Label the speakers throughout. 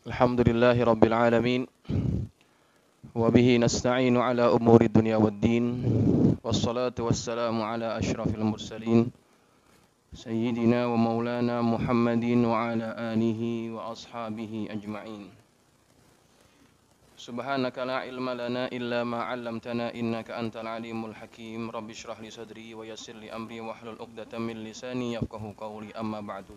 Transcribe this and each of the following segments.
Speaker 1: Alhamdulillahi Rabbil Alamin. Wabihi nasta'inu ala umuri dunia waddin. Wassalatu wassalamu ala ashrafil mursalin. Sayyidina wa maulana Muhammadin wa ala alihi wa ashabihi ajma'in. Subhanaka la ilma lana illa ma 'allamtana innaka antal alimul hakim. Rabbi shrah li sadri wa yassir li amri wahlul 'uqdatam min lisani yafqahu qawli amma ba'du.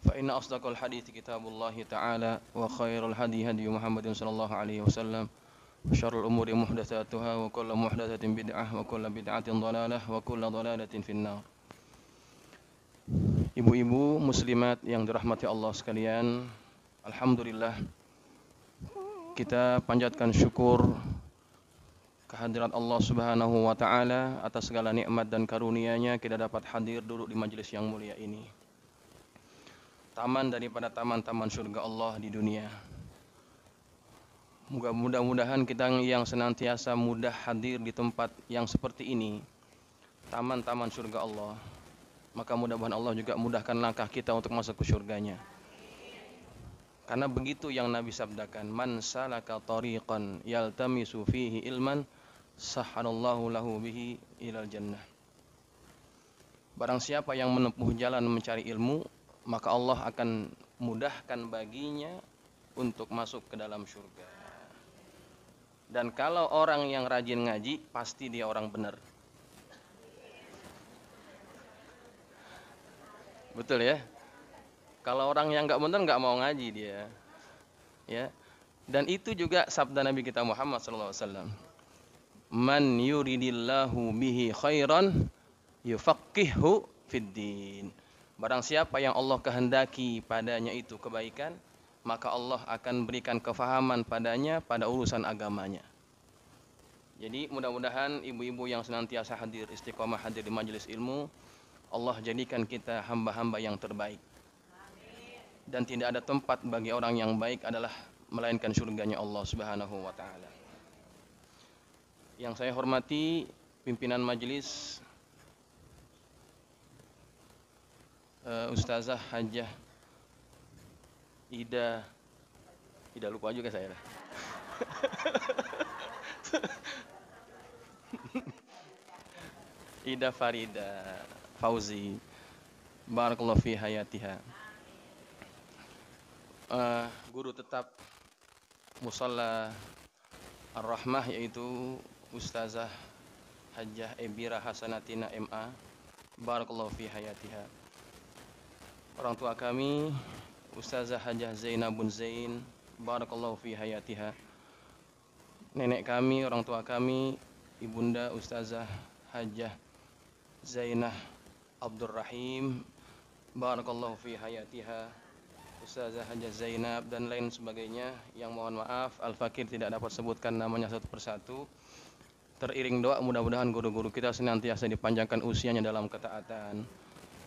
Speaker 1: فإن أصدق الحديث كتاب الله تعالى وخير الهدي هدي محمد صلى الله عليه وسلم وشر الأمور محدثاتها وكل محدثة بدعة وكل بدعة ضلالة وكل ضلالة في النار. Ibu-ibu muslimat yang dirahmati Allah sekalian, alhamdulillah kita panjatkan syukur kehadirat Allah Subhanahu wa taala atas segala nikmat dan karunia-Nya kita dapat hadir duduk di majelis yang mulia ini. Taman daripada taman-taman surga Allah di dunia. Mudah-mudahan kita yang senantiasa mudah hadir di tempat yang seperti ini, taman-taman surga Allah, maka mudah-mudahan Allah juga mudahkan langkah kita untuk masuk ke surganya. Karena begitu yang Nabi sabdakan, man salaka tariqan yaltamisu fihi ilman sahhalallahu lahu bihi ilal jannah. Barang siapa yang menempuh jalan mencari ilmu, maka Allah akan mudahkan baginya untuk masuk ke dalam surga. Dan kalau orang yang rajin ngaji, pasti dia orang benar. Betul ya? Kalau orang yang enggak benar enggak mau ngaji dia. Ya. Dan itu juga sabda Nabi kita Muhammad SAW. Man yuridillahu bihi khairan yufaqihu fid din. Barang siapa yang Allah kehendaki padanya itu kebaikan, maka Allah akan berikan kefahaman padanya pada urusan agamanya. Jadi mudah-mudahan ibu-ibu yang senantiasa hadir, istiqomah hadir di majelis ilmu, Allah jadikan kita hamba-hamba yang terbaik. Dan tidak ada tempat bagi orang yang baik adalah melainkan surganya Allah Subhanahu wa taala. Yang saya hormati pimpinan majelis Ustazah Hajjah Ida lupa juga saya lah. Ida Farida Fauzi, barakallahu fi hayatiha. Guru tetap Musalla Ar-Rahmah, yaitu Ustazah Hajjah Ebira Hasanatina MA, barakallahu fi hayatiha. Orang tua kami Ustazah Hajjah Zainabun Zain, barakallahu fi hayatiha. Nenek kami, orang tua kami Ibunda Ustazah Hajjah Zainah Abdurrahim, barakallahu fi hayatiha. Ustazah Hajjah Zainab dan lain sebagainya yang mohon maaf Al-Fakir tidak dapat sebutkan namanya satu persatu. Teriring doa mudah-mudahan guru-guru kita senantiasa dipanjangkan usianya dalam ketaatan.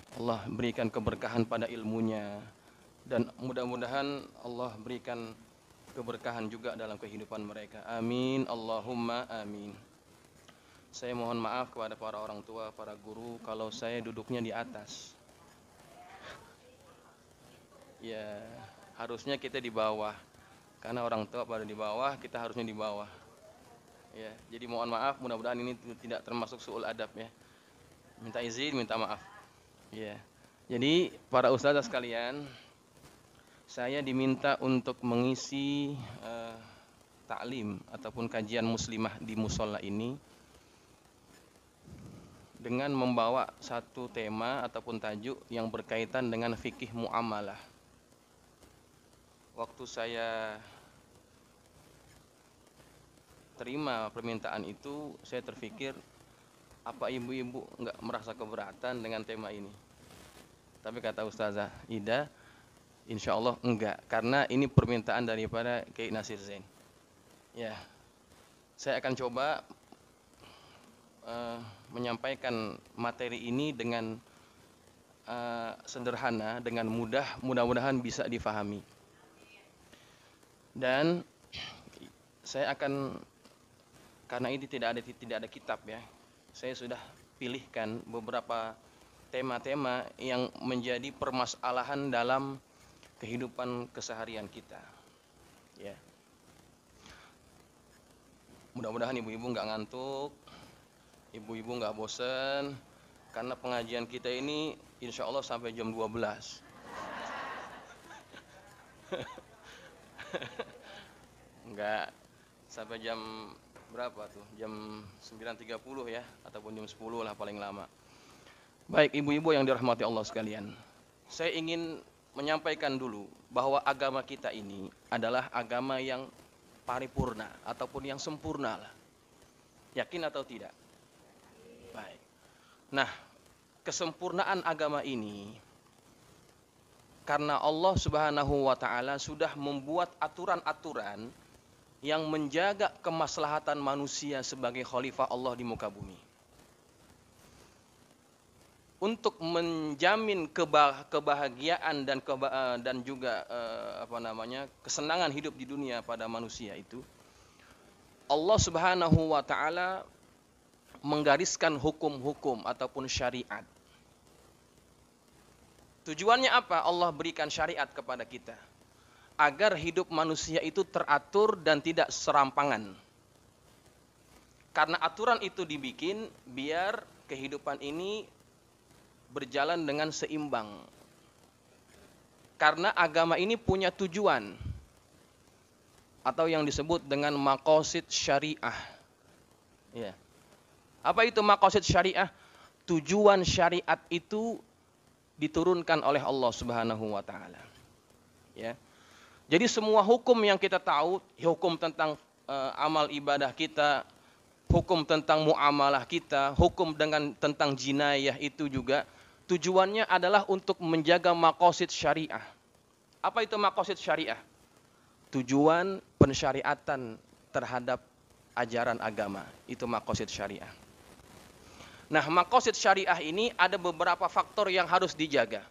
Speaker 1: Allah berikan keberkahan pada ilmunya, dan mudah-mudahan Allah berikan keberkahan juga dalam kehidupan mereka. Amin, Allahumma amin. Saya mohon maaf kepada para orang tua, para guru, kalau saya duduknya di atas. Ya, harusnya kita di bawah. Karena orang tua pada di bawah, kita harusnya di bawah. Ya, jadi mohon maaf, mudah-mudahan ini tidak termasuk su'ul adab ya. Minta izin, minta maaf. Ya, jadi para ustazah sekalian, saya diminta untuk mengisi taklim ataupun kajian muslimah di musola ini dengan membawa satu tema ataupun tajuk yang berkaitan dengan fikih muamalah. Waktu saya terima permintaan itu, saya terfikir, apa ibu-ibu enggak merasa keberatan dengan tema ini? Tapi kata Ustazah Ida, insya Allah enggak, karena ini permintaan daripada Kiai Nasir Zain. Ya, saya akan coba menyampaikan materi ini dengan sederhana, dengan mudah, mudah-mudahan bisa difahami. Dan saya akan, karena ini tidak ada kitab ya, saya sudah pilihkan beberapa tema-tema yang menjadi permasalahan dalam kehidupan keseharian kita. Ya. Mudah-mudahan ibu-ibu nggak ngantuk, ibu-ibu nggak bosen, karena pengajian kita ini insya Allah sampai jam 12. Enggak, sampai jam berapa tuh? Jam 9.30 ya, ataupun jam 10 lah paling lama. Baik ibu-ibu yang dirahmati Allah sekalian, saya ingin menyampaikan dulu bahwa agama kita ini adalah agama yang paripurna ataupun yang sempurna lah. Yakin atau tidak? Baik. Nah, kesempurnaan agama ini karena Allah Subhanahu wa taala sudah membuat aturan-aturan yang menjaga kemaslahatan manusia sebagai khalifah Allah di muka bumi. Untuk menjamin kebahagiaan dan juga kesenangan hidup di dunia pada manusia itu, Allah Subhanahu wa taala menggariskan hukum-hukum ataupun syariat. Tujuannya apa? Allah berikan syariat kepada kita agar hidup manusia itu teratur dan tidak serampangan. Karena aturan itu dibikin biar kehidupan ini berjalan dengan seimbang. Karena agama ini punya tujuan atau yang disebut dengan maqasid syariah. Ya. Apa itu maqasid syariah? Tujuan syariat itu diturunkan oleh Allah Subhanahu wa taala. Ya. Jadi semua hukum yang kita tahu, hukum tentang amal ibadah kita, hukum tentang muamalah kita, hukum tentang jinayah itu juga tujuannya adalah untuk menjaga maqasid syariah. Apa itu maqasid syariah? Tujuan pensyariatan terhadap ajaran agama. Itu maqasid syariah. Nah, maqasid syariah ini ada beberapa faktor yang harus dijaga.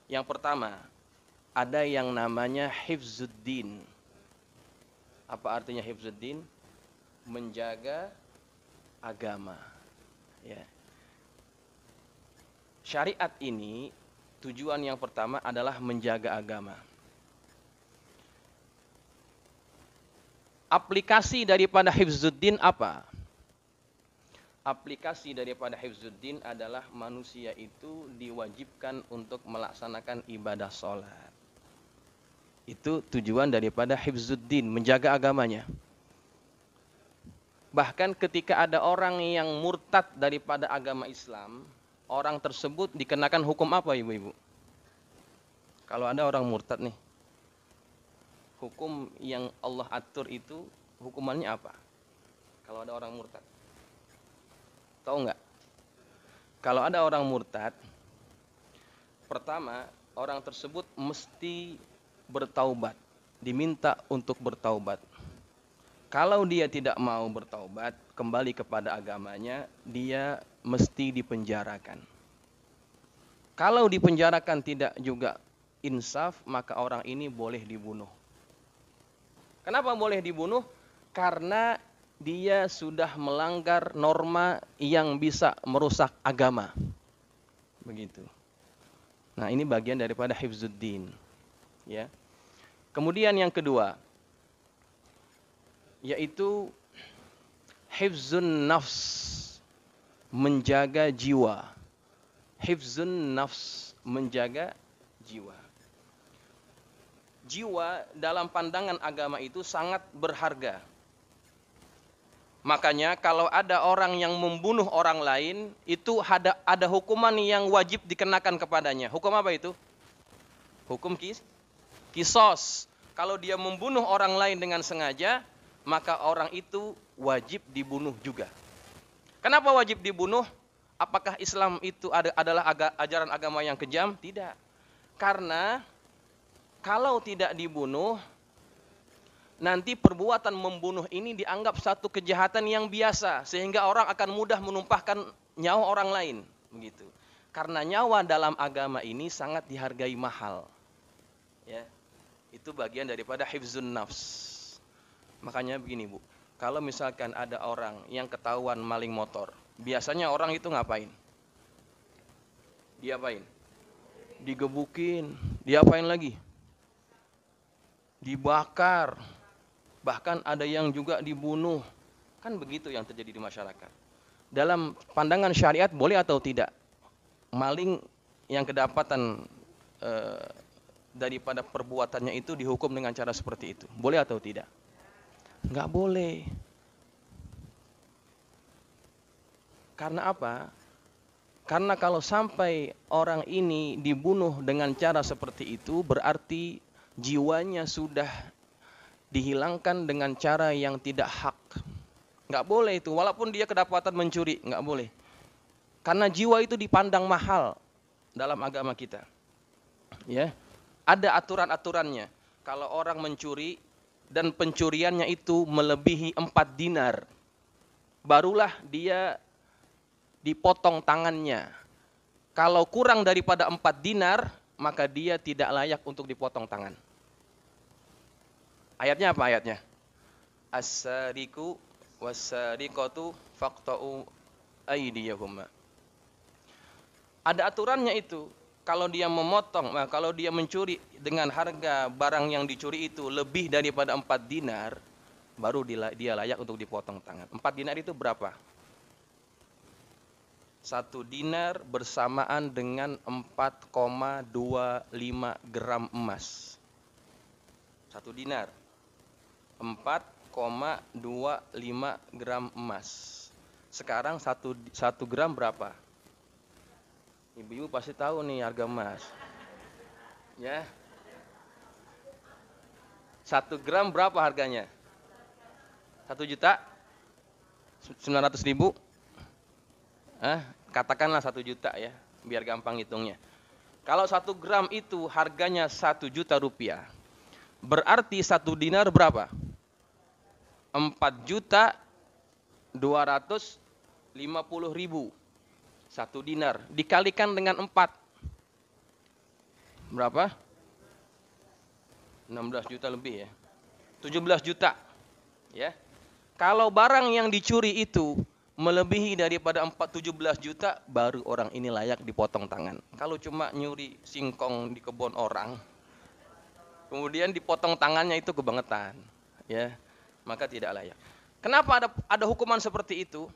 Speaker 1: Yang pertama, ada yang namanya hifzuddin. Apa artinya hifzuddin? Menjaga agama. Ya. Syariat ini tujuan yang pertama adalah menjaga agama. Aplikasi daripada hifzuddin apa? Aplikasi daripada hifzuddin adalah manusia itu diwajibkan untuk melaksanakan ibadah sholat. Itu tujuan daripada hifzuddin, menjaga agamanya. Bahkan ketika ada orang yang murtad daripada agama Islam, orang tersebut dikenakan hukum apa ibu-ibu? Kalau ada orang murtad nih, hukum yang Allah atur itu hukumannya apa? Kalau ada orang murtad, tahu nggak? Kalau ada orang murtad, pertama orang tersebut mesti bertaubat, diminta untuk bertaubat. Kalau dia tidak mau bertaubat, kembali kepada agamanya, dia mesti dipenjarakan. Kalau dipenjarakan tidak juga insaf, maka orang ini boleh dibunuh. Kenapa boleh dibunuh? Karena dia sudah melanggar norma yang bisa merusak agama. Begitu. Nah, ini bagian daripada hifzuddin. Ya. Kemudian yang kedua, yaitu hifzun nafs, menjaga jiwa. Hifzun nafs, menjaga jiwa. Jiwa dalam pandangan agama itu sangat berharga. Makanya kalau ada orang yang membunuh orang lain, itu ada hukuman yang wajib dikenakan kepadanya. Hukum apa itu? Hukum kisos. Kalau dia membunuh orang lain dengan sengaja, maka orang itu wajib dibunuh juga. Kenapa wajib dibunuh? Apakah Islam itu adalah ajaran agama yang kejam? Tidak. Karena kalau tidak dibunuh, nanti perbuatan membunuh ini dianggap satu kejahatan yang biasa, sehingga orang akan mudah menumpahkan nyawa orang lain. Begitu. Karena nyawa dalam agama ini sangat dihargai mahal. Ya. Itu bagian daripada hifzun nafs. Makanya begini Bu, kalau misalkan ada orang yang ketahuan maling motor, biasanya orang itu ngapain? Diapain? Digebukin, Diapain lagi? Dibakar. Bahkan ada yang juga dibunuh. Kan begitu yang terjadi di masyarakat. Dalam pandangan syariat boleh atau tidak? Maling yang kedapatan daripada perbuatannya itu dihukum dengan cara seperti itu. Boleh atau tidak? Nggak boleh. Karena apa? Karena kalau sampai orang ini dibunuh dengan cara seperti itu, berarti jiwanya sudah dihilangkan dengan cara yang tidak hak. Nggak boleh itu, walaupun dia kedapatan mencuri, nggak boleh. Karena jiwa itu dipandang mahal dalam agama kita. Ya, ada aturan-aturannya. Kalau orang mencuri dan pencuriannya itu melebihi 4 dinar, barulah dia dipotong tangannya. Kalau kurang daripada 4 dinar, maka dia tidak layak untuk dipotong tangan. Ayatnya apa ayatnya? As-sariqu was-sariqatu faqta'u aydiyahuma. Ada aturannya itu. Kalau dia memotong, kalau dia mencuri dengan harga barang yang dicuri itu lebih daripada 4 dinar, baru dia layak untuk dipotong tangan. 4 dinar itu berapa? 1 dinar bersamaan dengan 4,25 gram emas. 1 dinar 4,25 gram emas. Sekarang 1 gram berapa? Ibu-ibu pasti tahu nih harga emas. Ya. 1 gram berapa harganya? 1.900.000? Katakanlah 1 juta ya, biar gampang hitungnya. Kalau 1 gram itu harganya 1 juta rupiah, berarti 1 dinar berapa? 4.250.000. 1 dinar dikalikan dengan 4. Berapa? 16 juta lebih ya. 17 juta. Ya. Kalau barang yang dicuri itu melebihi daripada 17 juta, baru orang ini layak dipotong tangan. Kalau cuma nyuri singkong di kebun orang, kemudian dipotong tangannya, itu kebangetan, ya, maka tidak layak. Kenapa ada hukuman seperti itu?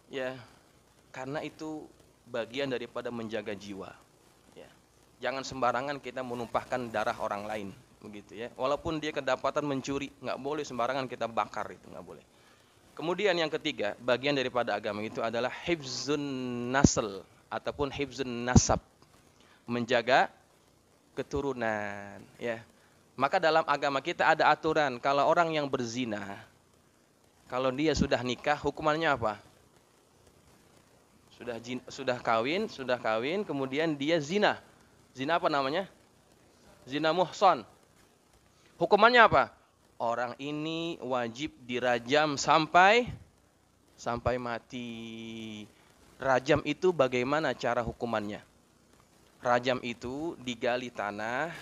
Speaker 1: Ya, karena itu bagian daripada menjaga jiwa. Ya, jangan sembarangan kita menumpahkan darah orang lain, begitu ya. Walaupun dia kedapatan mencuri, nggak boleh sembarangan kita bakar, itu nggak boleh. Kemudian yang ketiga, bagian daripada agama itu adalah hifzun nasl ataupun hifzun nasab, menjaga keturunan, ya. Maka dalam agama kita ada aturan, kalau orang yang berzina, kalau dia sudah nikah, hukumannya apa? Sudah kawin, kemudian dia zina. Zina apa namanya? Zina muhsan. Hukumannya apa? Orang ini wajib dirajam sampai mati. Rajam itu bagaimana cara hukumannya? Rajam itu digali tanah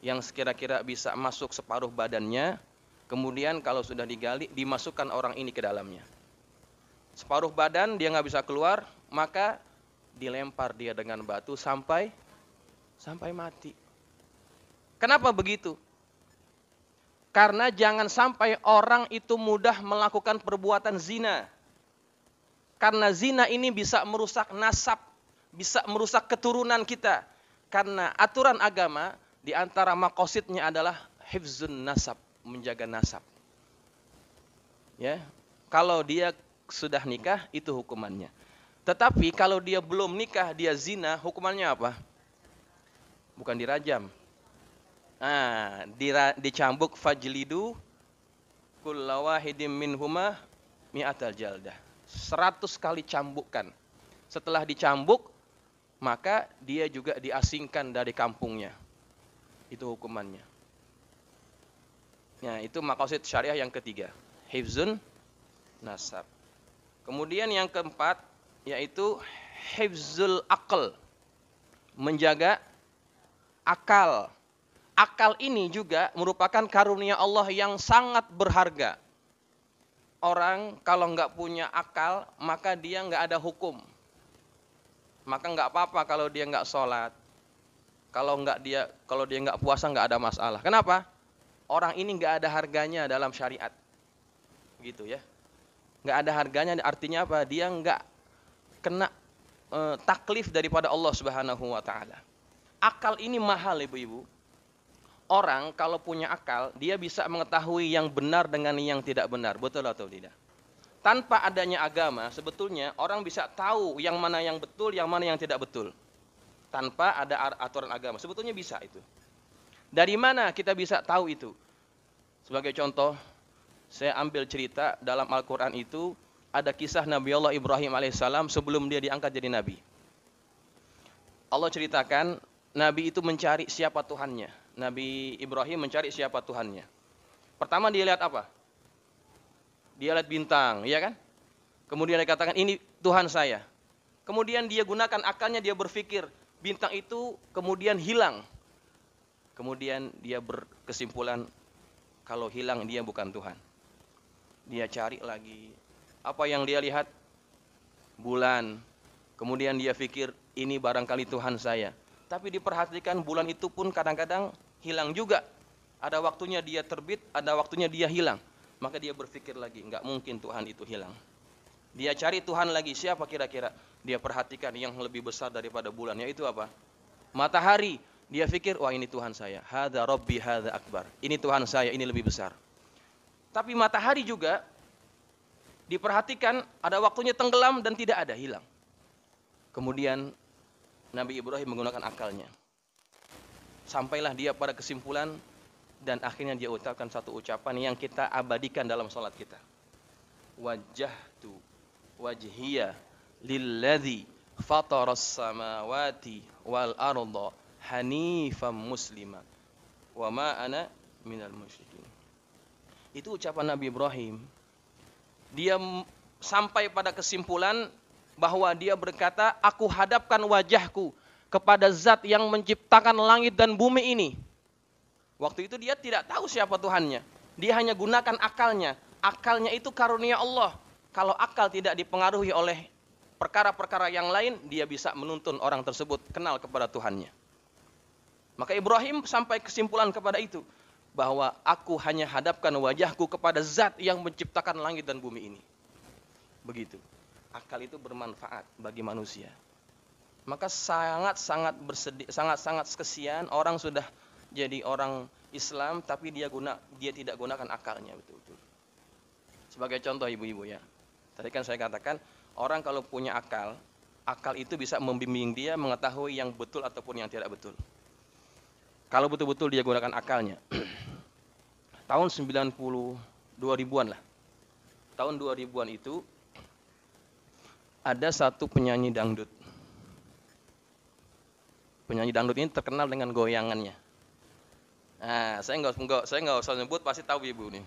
Speaker 1: yang sekira-kira bisa masuk separuh badannya. Kemudian kalau sudah digali, dimasukkan orang ini ke dalamnya. Separuh badan dia nggak bisa keluar, maka dilempar dia dengan batu sampai mati. Kenapa begitu? Karena jangan sampai orang itu mudah melakukan perbuatan zina. Karena zina ini bisa merusak nasab, bisa merusak keturunan kita. Karena aturan agama di antara maqasidnya adalah hifzun nasab, menjaga nasab. Ya, kalau dia sudah nikah itu hukumannya. Tetapi kalau dia belum nikah, dia zina, hukumannya apa? Bukan dirajam. Dicambuk, fajlidu kulla wahidin minhuma mi'atal jaldah. 100 kali cambukkan. Setelah dicambuk, maka dia juga diasingkan dari kampungnya. Itu hukumannya. Nah, itu maqasid syariah yang ketiga, hifzun nasab. Kemudian yang keempat yaitu hifzul aql, menjaga akal. Akal ini juga merupakan karunia Allah yang sangat berharga. Orang kalau nggak punya akal, maka dia nggak ada hukum. Maka nggak apa-apa kalau dia nggak sholat. Kalau dia nggak puasa nggak ada masalah. Kenapa? Orang ini nggak ada harganya dalam syariat, gitu ya. Nggak ada harganya, artinya apa? Dia nggak kena taklif daripada Allah Subhanahu wa taala. Akal ini mahal, ibu-ibu. Orang kalau punya akal, dia bisa mengetahui yang benar dengan yang tidak benar, betul atau tidak? Tanpa adanya agama, sebetulnya orang bisa tahu yang mana yang betul, yang mana yang tidak betul. Tanpa ada aturan agama, sebetulnya bisa itu. Dari mana kita bisa tahu itu? Sebagai contoh, saya ambil cerita dalam Al-Quran itu, ada kisah Nabi Allah Ibrahim alaihissalam sebelum dia diangkat jadi Nabi. Allah ceritakan, Nabi itu mencari siapa Tuhannya. Nabi Ibrahim mencari siapa Tuhannya. Pertama dia lihat apa? Dia lihat bintang, ya kan? Kemudian dia katakan, ini Tuhan saya. Kemudian dia gunakan akalnya, dia berpikir, bintang itu kemudian hilang. Kemudian dia berkesimpulan, kalau hilang dia bukan Tuhan. Dia cari lagi. Apa yang dia lihat? Bulan. Kemudian dia pikir, ini barangkali Tuhan saya. Tapi diperhatikan bulan itu pun kadang-kadang hilang juga. Ada waktunya dia terbit, ada waktunya dia hilang. Maka dia berpikir lagi, nggak mungkin Tuhan itu hilang. Dia cari Tuhan lagi, siapa kira-kira? Dia perhatikan yang lebih besar daripada bulan, yaitu apa? Matahari. Dia pikir, wah ini Tuhan saya. Hadza Rabbi, hadza akbar. Ini Tuhan saya, ini lebih besar. Tapi matahari juga diperhatikan, ada waktunya tenggelam dan tidak ada, hilang. Kemudian Nabi Ibrahim menggunakan akalnya. Sampailah dia pada kesimpulan dan akhirnya dia ucapkan satu ucapan yang kita abadikan dalam salat kita. Wajjahtu wajhiya lilladzi fataras samawati wal arda hanifan muslima wa ma ana minal musyrikin. Itu ucapan Nabi Ibrahim. Dia sampai pada kesimpulan bahwa dia berkata, aku hadapkan wajahku kepada zat yang menciptakan langit dan bumi ini. Waktu itu dia tidak tahu siapa Tuhannya. Dia hanya gunakan akalnya. Akalnya itu karunia Allah. Kalau akal tidak dipengaruhi oleh perkara-perkara yang lain, dia bisa menuntun orang tersebut kenal kepada Tuhannya. Maka Ibrahim sampai kesimpulan kepada itu, bahwa aku hanya hadapkan wajahku kepada zat yang menciptakan langit dan bumi ini. Begitu. Akal itu bermanfaat bagi manusia. Maka sangat-sangat bersedih, sangat-sangat kesian orang sudah jadi orang Islam tapi dia tidak gunakan akalnya betul-betul. Sebagai contoh ibu-ibu ya. Tadi kan saya katakan orang kalau punya akal, akal itu bisa membimbing dia mengetahui yang betul ataupun yang tidak betul. Kalau betul-betul dia gunakan akalnya. Tahun 2000-an lah. Tahun 2000-an itu ada satu penyanyi dangdut. Penyanyi dangdut ini terkenal dengan goyangannya. Nah, saya nggak usah nyebut, pasti tahu ibu nih.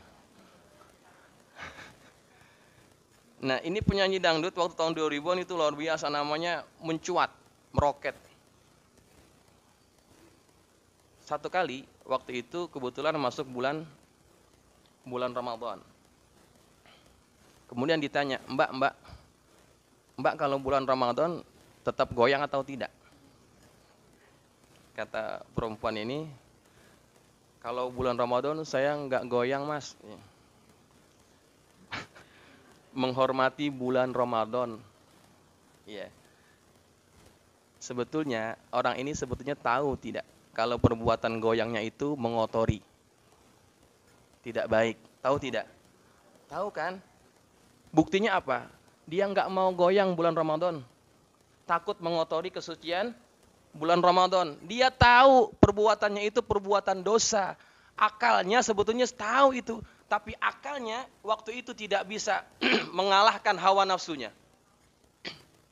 Speaker 1: Nah, ini penyanyi dangdut waktu tahun 2000-an itu luar biasa, namanya mencuat, meroket. Satu kali waktu itu kebetulan masuk bulan Ramadan. Kemudian ditanya, Mbak kalau bulan Ramadan tetap goyang atau tidak? Kata perempuan ini, kalau bulan Ramadan saya nggak goyang mas. Menghormati bulan Ramadan. Ya. Sebetulnya orang ini sebetulnya tahu tidak kalau perbuatan goyangnya itu mengotori. Tidak baik. Tahu tidak? Tahu kan? Buktinya apa? Dia nggak mau goyang bulan Ramadan. Takut mengotori kesucian bulan Ramadan. Dia tahu perbuatannya itu perbuatan dosa. Akalnya sebetulnya tahu itu. Tapi akalnya waktu itu tidak bisa mengalahkan hawa nafsunya.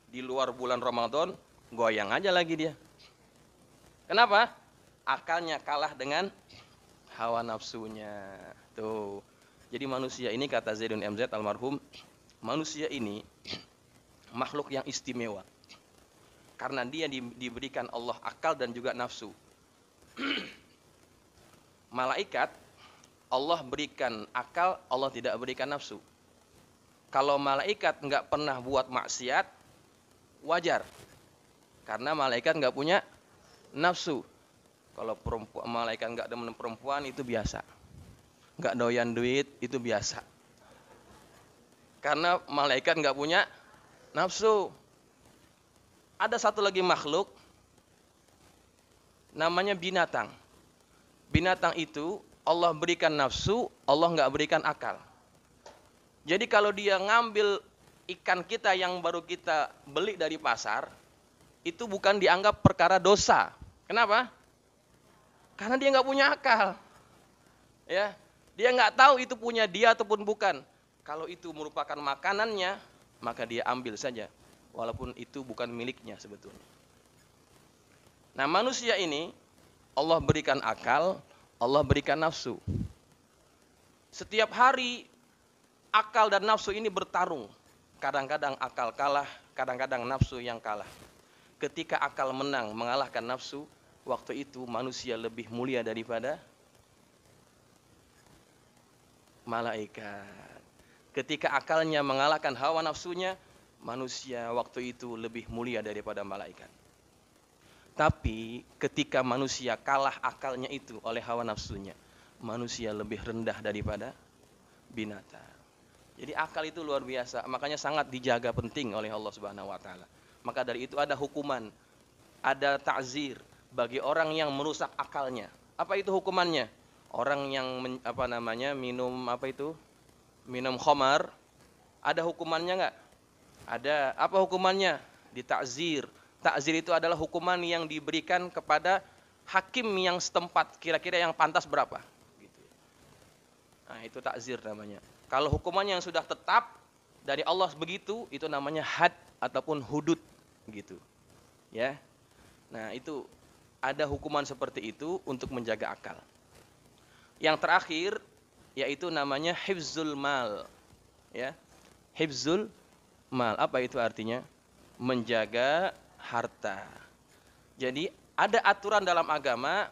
Speaker 1: Di luar bulan Ramadan, goyang aja lagi dia. Kenapa? Akalnya kalah dengan hawa nafsunya. Tuh. Jadi manusia ini, kata Zaidun MZ almarhum, manusia ini makhluk yang istimewa. Karena dia diberikan Allah akal dan juga nafsu. Malaikat Allah berikan akal, Allah tidak berikan nafsu. Kalau malaikat nggak pernah buat maksiat, wajar. Karena malaikat nggak punya nafsu. Kalau perempuan malaikat nggak demen perempuan itu biasa. Nggak doyan duit itu biasa. Karena malaikat nggak punya nafsu. Ada satu lagi makhluk namanya binatang. Binatang itu Allah berikan nafsu, Allah nggak berikan akal. Jadi kalau dia ngambil ikan kita yang baru kita beli dari pasar, itu bukan dianggap perkara dosa. Kenapa? Karena dia nggak punya akal. Ya, dia nggak tahu itu punya dia ataupun bukan. Kalau itu merupakan makanannya, maka dia ambil saja, walaupun itu bukan miliknya sebetulnya. Nah, manusia ini Allah berikan akal, Allah berikan nafsu. Setiap hari akal dan nafsu ini bertarung. Kadang-kadang akal kalah, kadang-kadang nafsu yang kalah. Ketika akal menang mengalahkan nafsu, waktu itu manusia lebih mulia daripada malaikat. Ketika akalnya mengalahkan hawa nafsunya, manusia waktu itu lebih mulia daripada malaikat. Tapi ketika manusia kalah akalnya itu oleh hawa nafsunya, manusia lebih rendah daripada binatang. Jadi akal itu luar biasa, makanya sangat dijaga penting oleh Allah Subhanahu wa taala. Maka dari itu ada hukuman, ada ta'zir bagi orang yang merusak akalnya. Apa itu hukumannya? Orang yang minum khamar, ada hukumannya enggak? Ada. Apa hukumannya? Ditakzir. Takzir itu adalah hukuman yang diberikan kepada hakim yang setempat, kira-kira yang pantas berapa gitu. Nah, itu takzir namanya. Kalau hukumannya yang sudah tetap dari Allah begitu, itu namanya had ataupun hudud gitu. Ya. Nah, itu ada hukuman seperti itu untuk menjaga akal. Yang terakhir yaitu namanya hifzul mal. Ya. Hifzul mal. Apa itu artinya? Menjaga harta. Jadi ada aturan dalam agama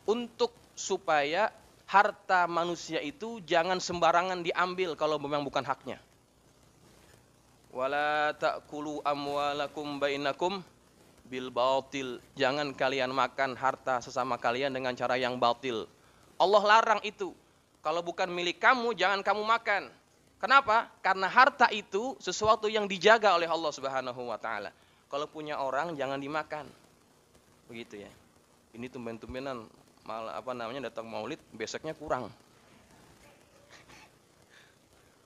Speaker 1: untuk supaya harta manusia itu jangan sembarangan diambil kalau memang bukan haknya. Wala ta'kulu amwalakum bainakum bil batil. Jangan kalian makan harta sesama kalian dengan cara yang batil. Allah larang itu. Kalau bukan milik kamu, jangan kamu makan. Kenapa? Karena harta itu sesuatu yang dijaga oleh Allah Subhanahu wa taala. Kalau punya orang jangan dimakan. Begitu ya. Ini tumben-tumbenan malah datang maulid, besoknya kurang.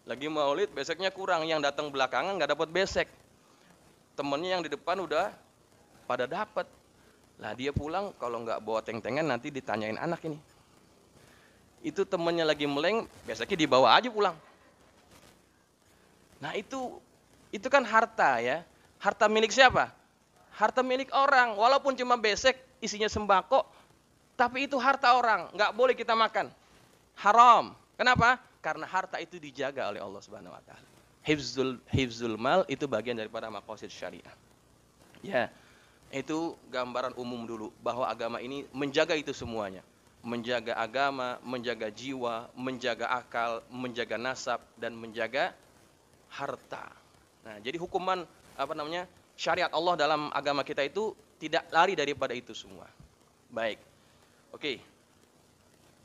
Speaker 1: Lagi maulid, besoknya kurang. Yang datang belakangan nggak dapat besek. Temennya yang di depan udah pada dapat. Lah dia pulang kalau nggak bawa teng-tengan nanti ditanyain anak ini. Itu temennya lagi meleng, besoknya dibawa aja pulang. Nah itu kan harta ya. Harta milik siapa? Harta milik orang. Walaupun cuma besek, isinya sembako, tapi itu harta orang, nggak boleh kita makan. Haram. Kenapa? Karena harta itu dijaga oleh Allah Subhanahu wa taala. Hifzul mal itu bagian daripada maqasid syariah. Ya. Itu gambaran umum dulu bahwa agama ini menjaga itu semuanya. Menjaga agama, menjaga jiwa, menjaga akal, menjaga nasab dan menjaga harta. Nah, jadi hukuman syariat Allah dalam agama kita itu tidak lari daripada itu semua. Baik. Oke.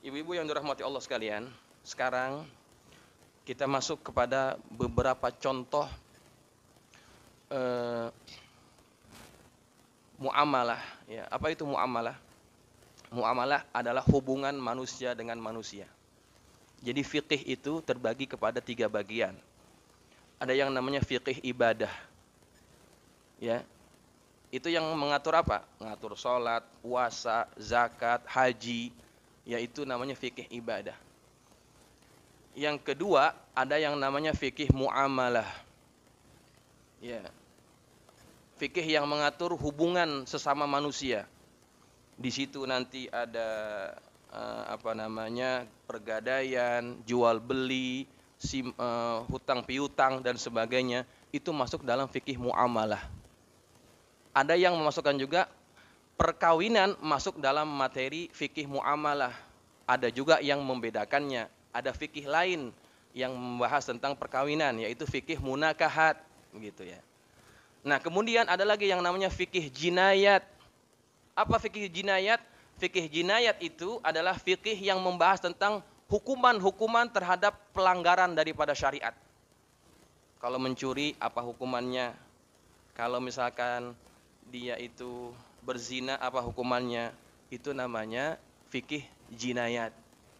Speaker 1: Ibu-ibu yang dirahmati Allah sekalian, sekarang kita masuk kepada beberapa contoh muamalah ya. Apa itu muamalah? Muamalah adalah hubungan manusia dengan manusia. Jadi fikih itu terbagi kepada 3 bagian. Ada yang namanya fikih ibadah. Ya. Itu yang mengatur apa? Mengatur sholat, puasa, zakat, haji, yaitu namanya fikih ibadah. Yang kedua, ada yang namanya fikih muamalah. Ya. Fikih yang mengatur hubungan sesama manusia. Di situ nanti ada pergadaian, jual beli, hutang piutang dan sebagainya. Itu masuk dalam fikih muamalah. Ada yang memasukkan juga perkawinan masuk dalam materi fikih muamalah. Ada juga yang membedakannya. Ada fikih lain yang membahas tentang perkawinan, yaitu fikih munakahat, gitu ya. Nah, kemudian ada lagi yang namanya fikih jinayat. Apa fikih jinayat? Fikih jinayat itu adalah fikih yang membahas tentang hukuman-hukuman terhadap pelanggaran daripada syariat. Kalau mencuri, apa hukumannya? Kalau misalkan dia itu berzina, apa hukumannya? Itu namanya fikih jinayat,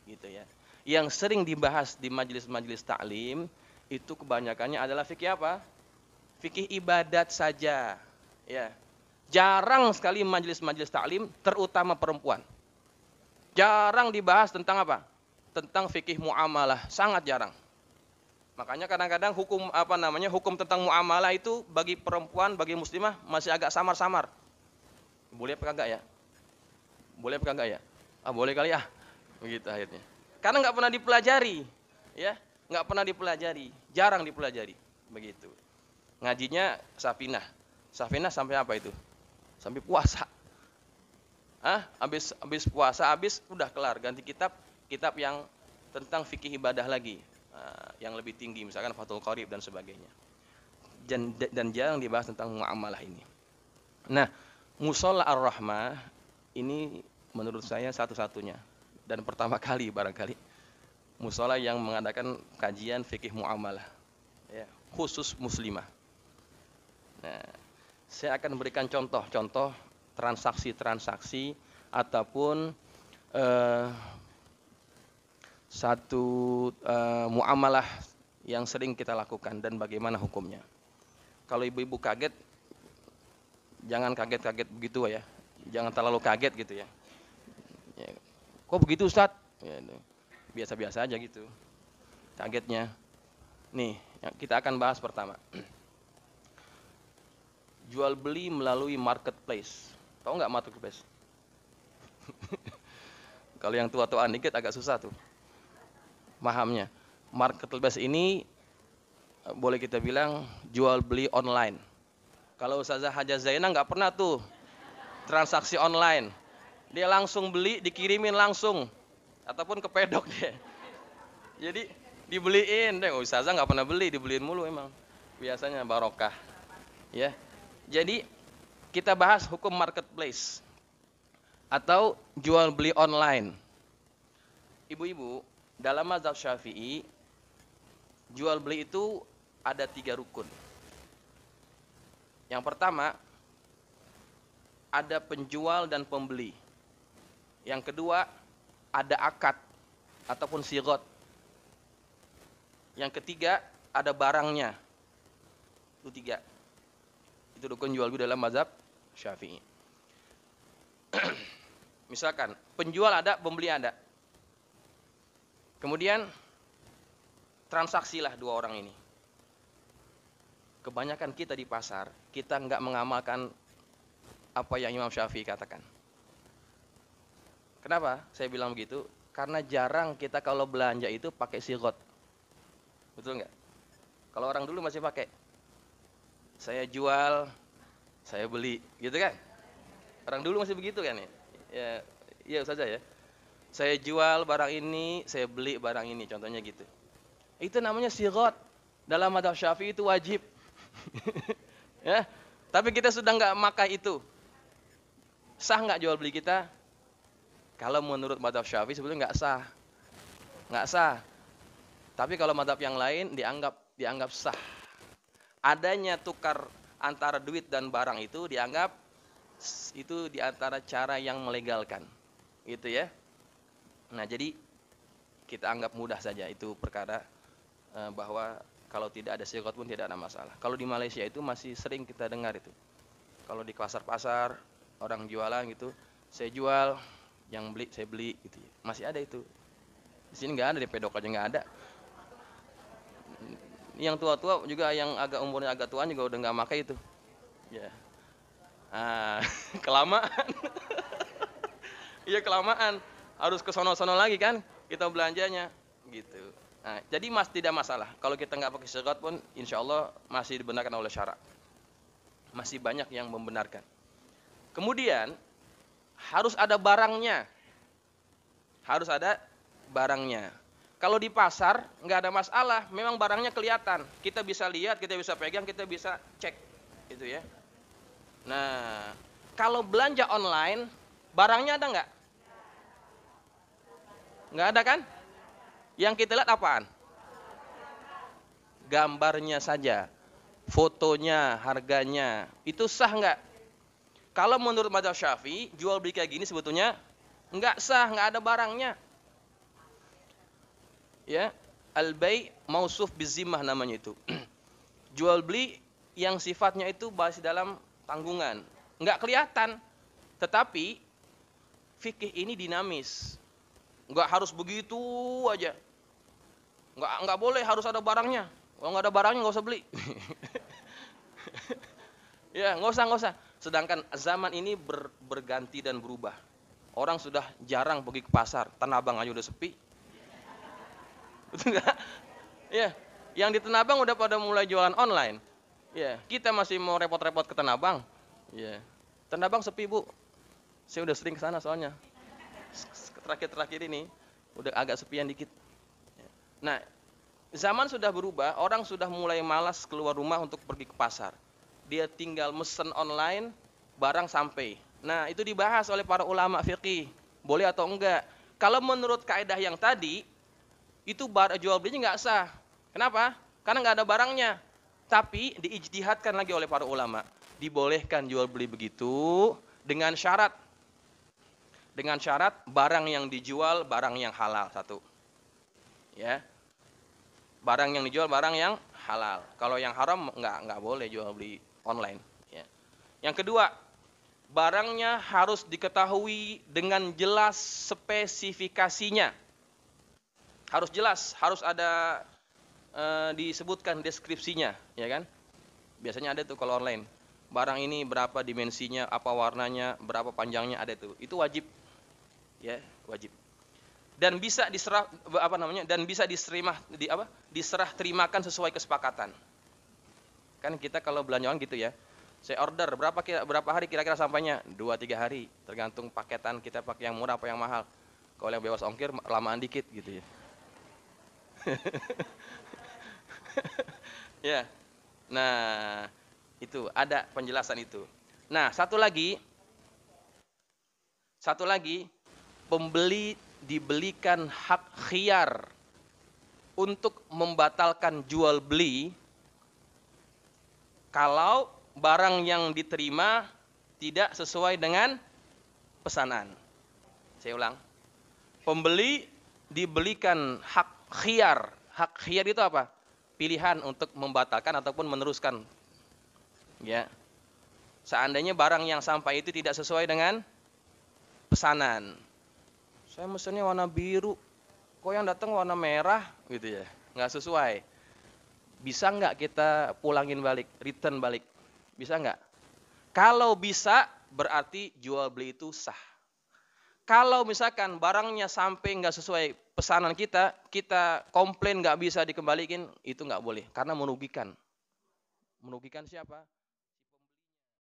Speaker 1: gitu ya. Yang sering dibahas di majelis-majelis taklim itu kebanyakannya adalah fikih apa? Fikih ibadat saja, ya. Jarang sekali majelis-majelis taklim, terutama perempuan. Jarang dibahas tentang apa? Tentang fikih muamalah, sangat jarang. Makanya kadang-kadang hukum tentang muamalah itu bagi perempuan, bagi muslimah masih agak samar-samar. Boleh apa kagak ya? Boleh apa kagak ya? Boleh kali ya. Begitu akhirnya. Karena nggak pernah dipelajari, ya, nggak pernah dipelajari, jarang dipelajari, begitu. Ngajinya Safinah sampai apa itu? Sampai puasa. Habis puasa, udah kelar, ganti kitab yang tentang fikih ibadah lagi, yang lebih tinggi, misalkan Fathul Qorib dan sebagainya. Dan jarang dibahas tentang muamalah ini. Nah, Mushola Ar-Rahmah ini menurut saya satu-satunya dan pertama kali barangkali mushola yang mengadakan kajian fikih muamalah, ya, khusus muslimah. Nah, saya akan berikan contoh-contoh transaksi-transaksi ataupun satu muamalah yang sering kita lakukan dan bagaimana hukumnya. Kalau ibu-ibu kaget, jangan kaget-kaget begitu ya, jangan terlalu kaget gitu ya. Kok begitu Ustadz? Ya, biasa-biasa aja gitu kagetnya. Nih, kita akan bahas pertama. Jual beli melalui marketplace. Tahu nggak marketplace? Kalau yang tua-tuaan dikit agak susah tuh pahamnya. Marketplace ini boleh kita bilang jual beli online. Kalau Ustazah Haja Zainah nggak pernah tuh transaksi online. Dia langsung beli, dikirimin langsung, ataupun ke pedok dia. Jadi dibeliin deh. Ustazah nggak pernah beli, dibeliin mulu emang. Biasanya barokah. Ya. Jadi kita bahas hukum marketplace atau jual beli online. Ibu-ibu, dalam mazhab Syafi'i jual beli itu ada 3 rukun. Yang pertama, ada penjual dan pembeli. Yang kedua, ada akad ataupun sigot. Yang ketiga, ada barangnya. Itu 3. Itu rukun jual beli dalam mazhab Syafi'i. Misalkan penjual ada, pembeli ada. Kemudian transaksilah 2 orang ini. Kebanyakan kita di pasar, kita nggak mengamalkan apa yang Imam Syafi'i katakan. Kenapa saya bilang begitu? Karena jarang kita kalau belanja itu pakai sigot. Betul nggak? Kalau orang dulu masih pakai. Saya jual, saya beli, gitu kan? Orang dulu masih begitu kan ya? Iya saja ya. Saya jual barang ini, saya beli barang ini, contohnya gitu. Itu namanya sigot. Dalam mazhab Syafi'i itu wajib. Ya, tapi kita sudah nggak makai itu. Sah nggak jual beli kita? Kalau menurut mazhab Syafi'i sebetulnya nggak sah, nggak sah. Tapi kalau mazhab yang lain dianggap sah. Adanya tukar antara duit dan barang itu dianggap itu di antara cara yang melegalkan, gitu ya. Nah, jadi kita anggap mudah saja itu perkara bahwa kalau tidak ada sigot pun tidak ada masalah. Kalau di Malaysia itu masih sering kita dengar itu. Kalau di pasar-pasar orang jualan gitu, saya jual, yang beli saya beli gitu. Masih ada itu. Di sini nggak ada, di pedok aja nggak ada. Yang tua-tua juga, yang agak umurnya agak tuaan juga udah nggak makai itu. Ya. Kelamaan. Iya kelamaan. Harus ke sono-sono lagi kan kita belanjanya gitu. Nah, jadi tidak masalah. Kalau kita nggak pakai sigot pun insya Allah masih dibenarkan oleh syarak. Masih banyak yang membenarkan. Kemudian harus ada barangnya. Harus ada barangnya. Kalau di pasar nggak ada masalah, memang barangnya kelihatan. Kita bisa lihat, kita bisa pegang, kita bisa cek, gitu ya. Nah, kalau belanja online, barangnya ada nggak? Nggak ada kan? Yang kita lihat apaan? Gambarnya saja, fotonya, harganya, itu sah nggak? Kalau menurut mazhab Syafi'i, jual beli kayak gini sebetulnya nggak sah, nggak ada barangnya. Ya, al-bai' mausuf bizimah namanya itu. Jual beli yang sifatnya itu masih dalam tanggungan, nggak kelihatan. Tetapi fikih ini dinamis, nggak harus begitu aja. Nggak boleh harus ada barangnya. Kalau nggak ada barangnya nggak usah beli. Ya, nggak usah. Sedangkan zaman ini berganti dan berubah. Orang sudah jarang pergi ke pasar. Tanah Abang aja udah sepi. Betul nggak? Ya, yang di Tanah Abang udah pada mulai jualan online. Ya, kita masih mau repot-repot ke Tanah Abang. Ya, Tanah Abang sepi, Bu. Saya udah sering ke sana soalnya. Terakhir-terakhir ini udah agak sepian dikit. Nah, zaman sudah berubah, orang sudah mulai malas keluar rumah untuk pergi ke pasar. Dia tinggal mesen online, barang sampai. Nah, itu dibahas oleh para ulama fikih, boleh atau enggak. Kalau menurut kaidah yang tadi, itu jual belinya nggak sah. Kenapa? Karena nggak ada barangnya. Tapi diijtihadkan lagi oleh para ulama, dibolehkan jual beli begitu dengan syarat. Dengan syarat barang yang dijual barang yang halal satu. Ya. Barang yang dijual barang yang halal. Kalau yang haram nggak boleh jual beli online. Ya. Yang kedua, barangnya harus diketahui dengan jelas spesifikasinya. Harus jelas, harus ada disebutkan deskripsinya, ya kan? Biasanya ada tuh kalau online. Barang ini berapa dimensinya, apa warnanya, berapa panjangnya, ada tuh. Itu wajib. Ya, wajib. Dan bisa diserah diserah terimakan sesuai kesepakatan. Kan kita kalau belanja online gitu ya. Saya order berapa hari kira-kira sampainya? 2-3 hari, tergantung paketan kita pakai yang murah apa yang mahal. Kalau yang bebas ongkir lamaan dikit gitu ya. Ya. Nah, itu ada penjelasan itu. Nah, satu lagi pembeli dibelikan hak khiyar untuk membatalkan jual beli kalau barang yang diterima tidak sesuai dengan pesanan. Saya ulang. Pembeli dibelikan hak khiyar. Hak khiyar itu apa? Pilihan untuk membatalkan ataupun meneruskan. Ya. Seandainya barang yang sampai itu tidak sesuai dengan pesanan. Saya mesennya warna biru, kok yang datang warna merah gitu ya, nggak sesuai. Bisa nggak kita pulangin balik, return balik? Bisa nggak? Kalau bisa, berarti jual beli itu sah. Kalau misalkan barangnya sampai nggak sesuai pesanan kita komplain nggak bisa dikembalikan, itu nggak boleh, karena merugikan. Merugikan siapa?